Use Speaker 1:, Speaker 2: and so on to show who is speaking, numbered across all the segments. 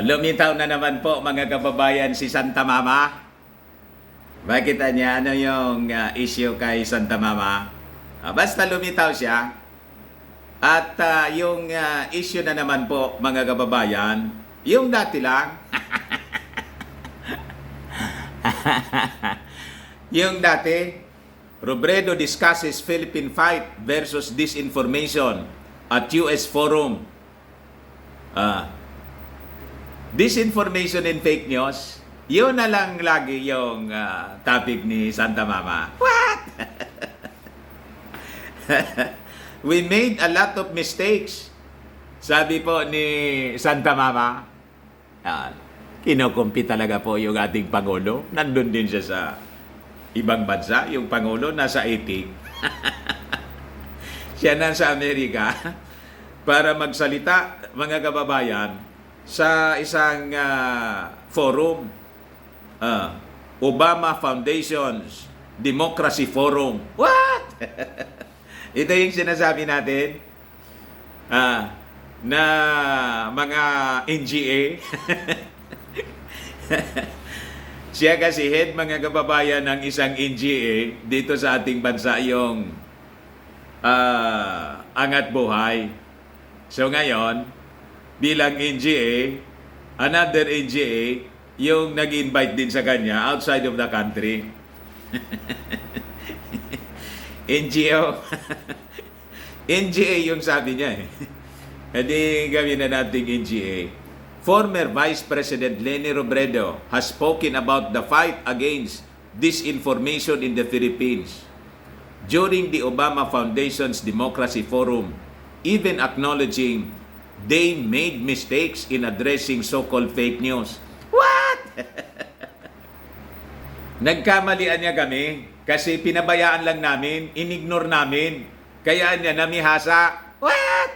Speaker 1: Lumitaw na naman po mga kababayan si Santa Mama. Bakit niya ano yung issue kay Santa Mama? Basta lumitaw siya. At yung issue na naman po mga kababayan, yung dati lang. Yung dati, Robredo discusses Philippine fight versus disinformation at US Forum. Disinformation and fake news, yun na lang lagi yung topic ni Santa Mama. What? We made a lot of mistakes. Sabi po ni Santa Mama. Kinukumpi talaga po yung ating Pangulo. Nandun din siya sa ibang bansa. Yung Pangulo nasa 80. Siya nasa Amerika para magsalita, mga kababayan, sa isang forum, Obama Foundation's Democracy Forum. What? Ito yung sinasabi natin na mga NGA. Siya kasi head, mga kababayan, ng isang NGA dito sa ating bansa, yung Angat Buhay. So ngayon, bilang NGA, another NGA, yung nag-invite din sa kanya outside of the country. NGO. NGA yung sabi niya eh. Hindi gawin na nating NGA. Former Vice President Leni Robredo has spoken about the fight against disinformation in the Philippines during the Obama Foundation's Democracy Forum, even acknowledging they made mistakes in addressing so-called fake news. What? Nagkamalian niya kami kasi pinabayaan lang namin, inignore namin. Kaya niya namihasa. What?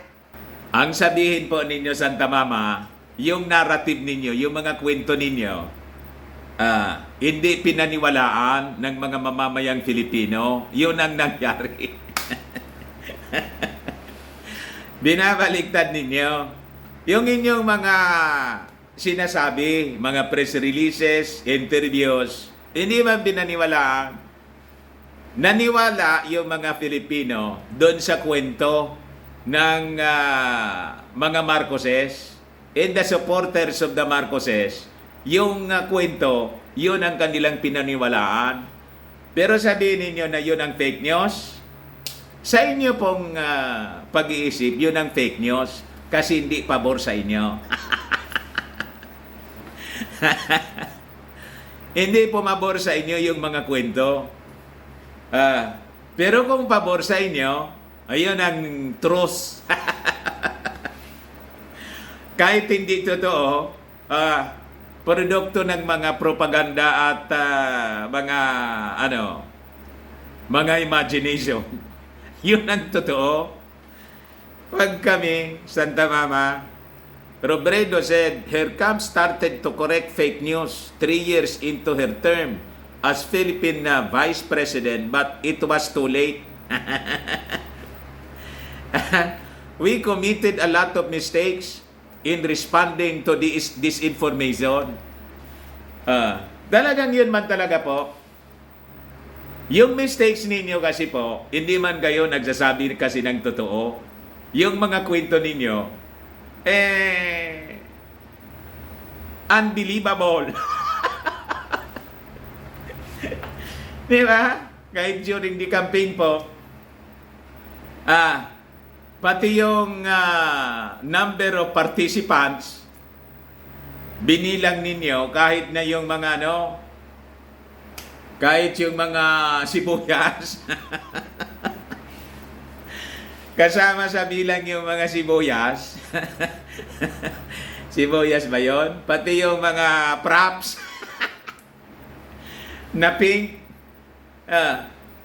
Speaker 1: Ang sabihin po ninyo, Santa Mama, yung narrative ninyo, yung mga kwento ninyo, hindi pinaniwalaan ng mga mamamayang Filipino. Yun ang nangyari. Binabaliktad ninyo yung inyong mga sinasabi, mga press releases, interviews, hindi man pinaniwalaan. Naniwala yung mga Filipino doon sa kwento ng mga Marcoses and the supporters of the Marcoses. Yung kwento, yun ang kanilang pinaniwalaan. Pero sabihin ninyo na yun ang fake news. Sa inyo pong pag-iisip, yun ang fake news kasi hindi pabor sa inyo. Hindi pumabor sa inyo yung mga kwento. Pero kung pabor sa inyo, ayun ang truth. Kahit hindi totoo, produkto ng mga propaganda at mga imagination. Yun ang totoo. Pag kami, Santa Mama, Robredo said her camp started to correct fake news 3 years into her term as Philippine Vice President, but it was too late. We committed a lot of mistakes in responding to this disinformation. Talagang yun man talaga po. Yung mistakes ninyo kasi po, hindi man kayo nagsasabi kasi ng totoo. Yung mga kwento ninyo, unbelievable. Di ba? Kahit during the campaign po, pati yung number of participants, binilang ninyo kahit na yung mga kahit yung mga sibuyas. Kasama sa bilang yung mga sibuyas. Sibuyas ba yun? Pati yung mga props na pink.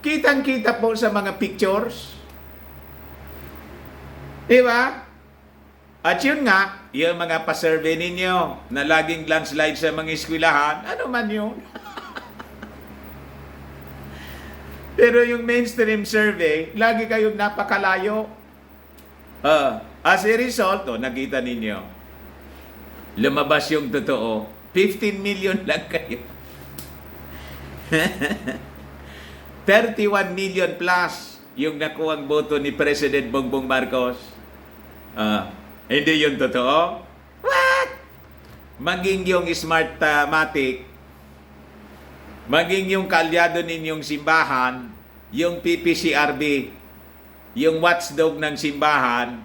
Speaker 1: Kitang-kita po sa mga pictures. Diba? At yun nga, yung mga pa-survey ninyo na laging landslide sa mga eskwelahan, ano man yun? Pero yung mainstream survey, lagi kayong napakalayo. As a result, nakita ninyo, lumabas yung totoo, 15 million lang kayo. 31 million plus yung nakuhang boto ni President Bongbong Marcos. Hindi yun totoo? What? Maging yung Smartmatic, maging yung kaalyado ninyong simbahan, yung PPCRB, yung watchdog ng simbahan,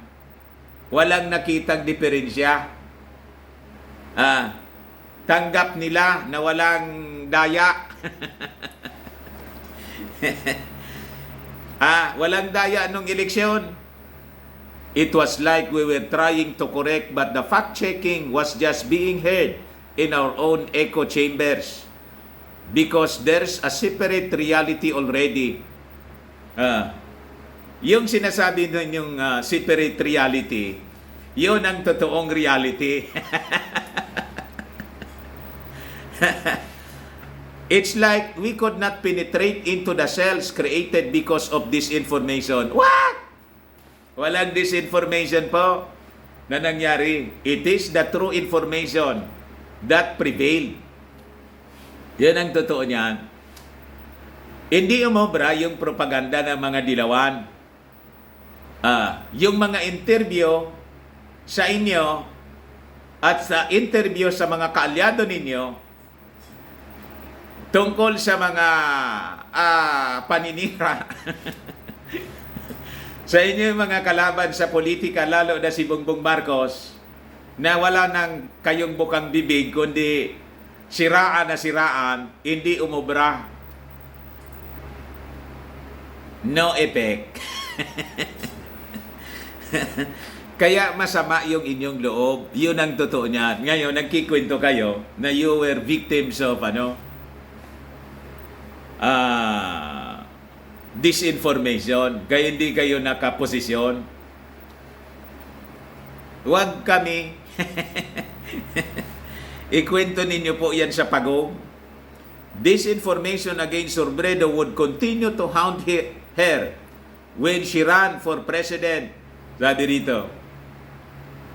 Speaker 1: walang nakitang diferensya. Tanggap nila na walang daya. Walang daya nung eleksyon. It was like we were trying to correct, but the fact-checking was just being heard in our own echo chambers because there's a separate reality already. Yung sinasabi nun yung separate reality, yun ang totoong reality. It's like we could not penetrate into the cells created because of disinformation. What? Walang disinformation po na nangyari. It is the true information that prevailed. Yan ang totoo niyan. Hindi umobra yung propaganda ng mga dilawan. Yung mga interview sa inyo at sa interview sa mga kaalyado ninyo tungkol sa mga paninira sa inyo mga kalaban sa politika, lalo na si Bongbong Marcos, na wala nang kayong bukang bibig, kundi siraan na siraan, hindi umubra. No effect. Kaya masama yung inyong loob. Yun ang totoo niyan. Ngayon, nagkikwento kayo na you were victims of disinformation, kaya hindi kayo nakaposisyon. Huwag kami ikwento ninyo po yan sa pagong. Disinformation against Robredo would continue to hound her when she ran for president, sabi rito,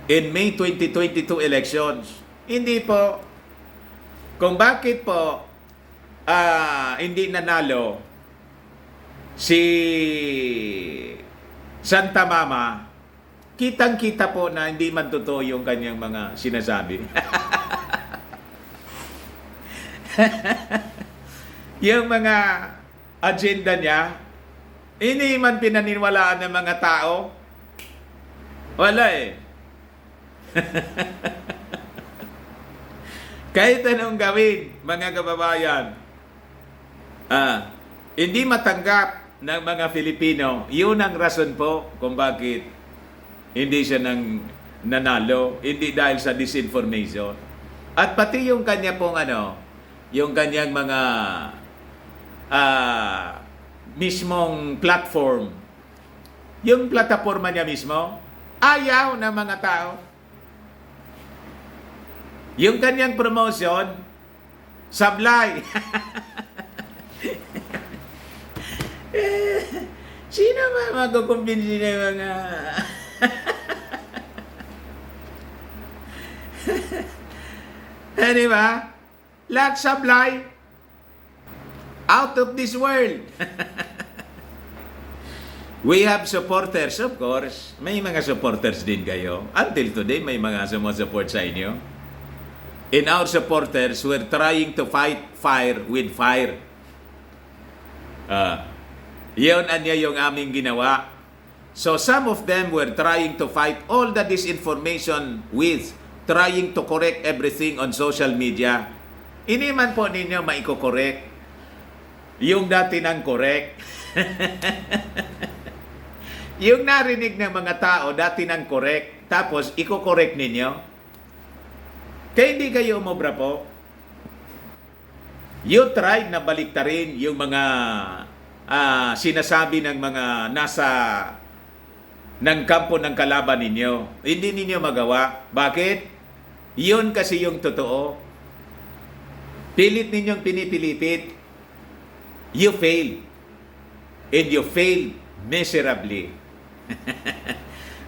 Speaker 1: in May 2022 elections. Hindi po. Kung bakit po hindi nanalo si Santa Mama, kitang-kita po na hindi man totoo yung kanyang mga sinasabi. Yung mga agenda niya, hindi man pinaniniwalaan ng mga tao. Wala eh. Kahit anong gawin, mga kababayan, hindi matanggap ng mga Filipino. Yun ang rason po kung bakit hindi siya nanalo. Hindi dahil sa disinformation. At pati yung kanya pong yung kanyang mga mismong platform. Yung plataforma niya mismo, ayaw ng mga tao. Yung kanyang promotion, sablay. Sino ba magkukumbinsi ng mga di ba? Lahat sablay. Out of this world. We have supporters, of course. May mga supporters din kayo. Until today, may mga sumusupport sa inyo. In our supporters, we're trying to fight fire with fire. Yun anya yung aming ginawa. So some of them were trying to fight all the disinformation with trying to correct everything on social media. Hindi man po ninyo maiko-correct yung dati nang correct. Yung narinig ng mga tao dati nang correct, tapos iko-correct ninyo. Kaya hindi kayo umobra po. You tried na baliktarin yung mga sinasabi ng mga nasa ng kampo ng kalaban ninyo. Hindi ninyo magawa. Bakit? Yun kasi yung totoo. Pilit ninyong pinipilipit. You failed. And you failed miserably.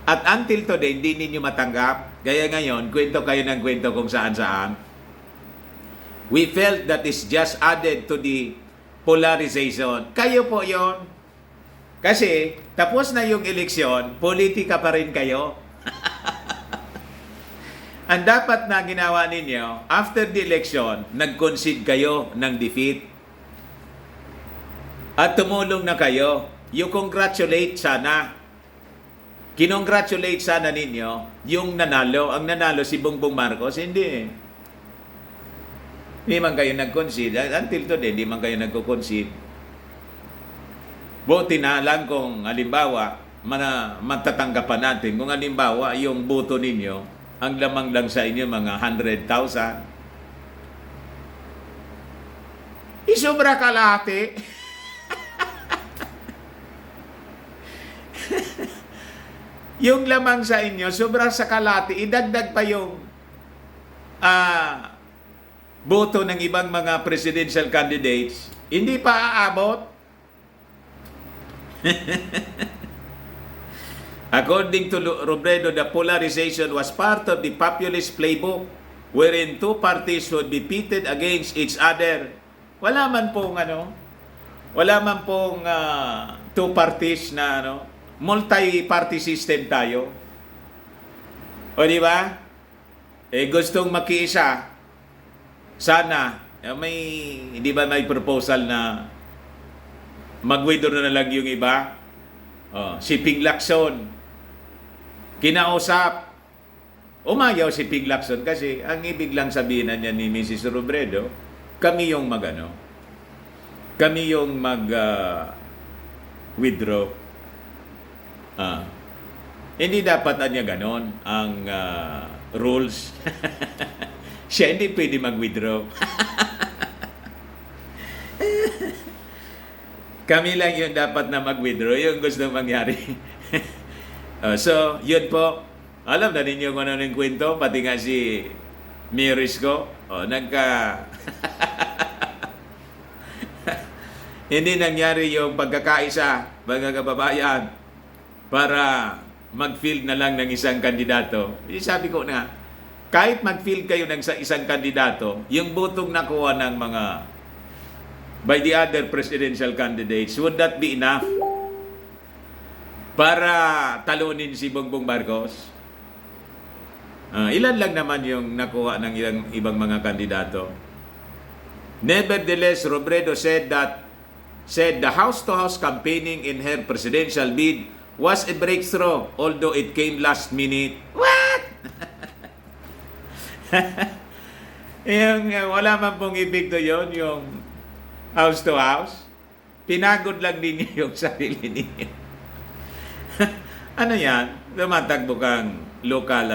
Speaker 1: At until today, hindi ninyo matanggap. Kaya ngayon, kwento kayo ng kwento kung saan-saan. We felt that is just added to the polarization. Kayo po yon. Kasi, tapos na yung eleksyon, politika pa rin kayo. Ang dapat na ginawa ninyo, after the election, nag-concede kayo ng defeat. At tumulong na kayo. You congratulate sana. Kinongratulate sana ninyo yung nanalo. Ang nanalo si Bongbong Marcos, hindi. Hindi man kayo nag-concede. Until today, hindi man kayo nag-concede. Buti na lang kung halimbawa, matatanggapan natin. Kung halimbawa, yung boto ninyo, ang lamang lang sa inyo, mga 100,000. Isobra kalahati. Yung lamang sa inyo, sobra sa kalahati, idagdag pa yung boto ng ibang mga presidential candidates, hindi pa aabot. According to Robredo, the polarization was part of the populist playbook wherein two parties would be pitted against each other. Wala man pong two parties na multi-party system tayo. O di ba? Gustong makiisa. Sana di ba may proposal na mag-withdraw na lang yung iba? Si Ping Lacson, kinausap. Umayaw si Ping Lacson kasi ang ibig lang sabihin niya ni Mrs. Robredo, kami yung withdraw. Hindi dapat niya ganon ang rules. Siya hindi pwede mag-withdraw. Kami lang yung dapat na mag-withdraw, yung gusto mangyari. So, yun po. Alam na ninyo kung ano yung kwento, pati nga si Mirisco. Hindi nangyari yung pagkakaisa, mga kababayan, para mag-field na lang ng isang kandidato. Sabi ko na, kahit mag-field kayo ng isang kandidato, yung botong nakuha ng mga by the other presidential candidates, would that be enough para talunin si Bongbong Marcos? Ilan lang naman yung nakuha ng ibang mga kandidato. Nevertheless, Robredo said the house-to-house campaigning in her presidential bid was a breakthrough, although it came last minute. What? Wala man pong ibig to yun, yung house to house. Pinagod lang ninyo yung sarili ninyo. Ano yan? Tumatakbo kang local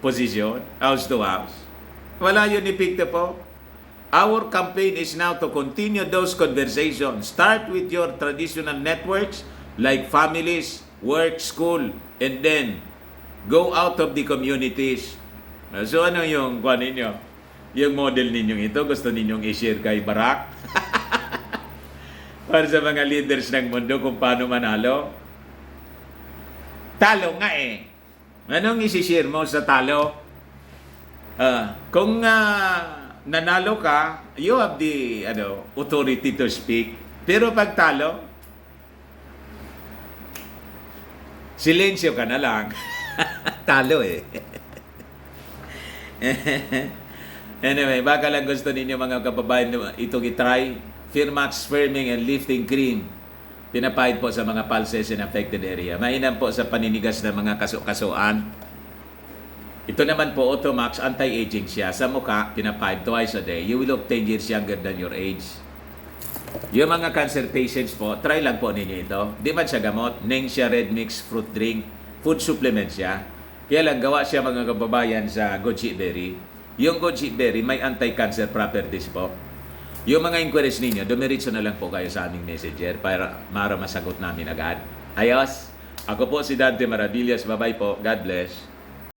Speaker 1: posisyon, house to house. Wala yun epekto po. Our campaign is now to continue those conversations. Start with your traditional networks like families, work, school, and then go out of the communities. So ano yung kuha ninyo? Yung model ninyong ito, gusto ninyong i-share kay Barack? Para sa mga leaders ng mundo kung paano manalo? Talo nga eh. Anong isi-share mo sa talo? Kung nanalo ka, you have the authority to speak. Pero pag talo, silensyo ka na lang. Talo eh. Anyway, baka lang gusto ninyo mga kababayan itong itry. Firmax Firming and Lifting Cream. Pinapahid po sa mga pulses in affected area. Mainam po sa paninigas ng mga kasuan. Ito naman po, Automax, anti-aging siya. Sa mukha, pinapahid twice a day. You will look 10 years younger than your age. Yung mga cancer patients po, try lang po ninyo ito. Di man siya gamot. Nengxia Red Mix Fruit Drink. Food supplement siya. Kaya lang, gawa siya mga kababayan sa goji berry. Yung goji berry, may anti-cancer properties po. Yung mga inquiries ninyo, dumiritso na lang po kayo sa aming messenger para masagot namin agad. Ayos! Ako po si Dante Maravillas. Bye-bye po. God bless.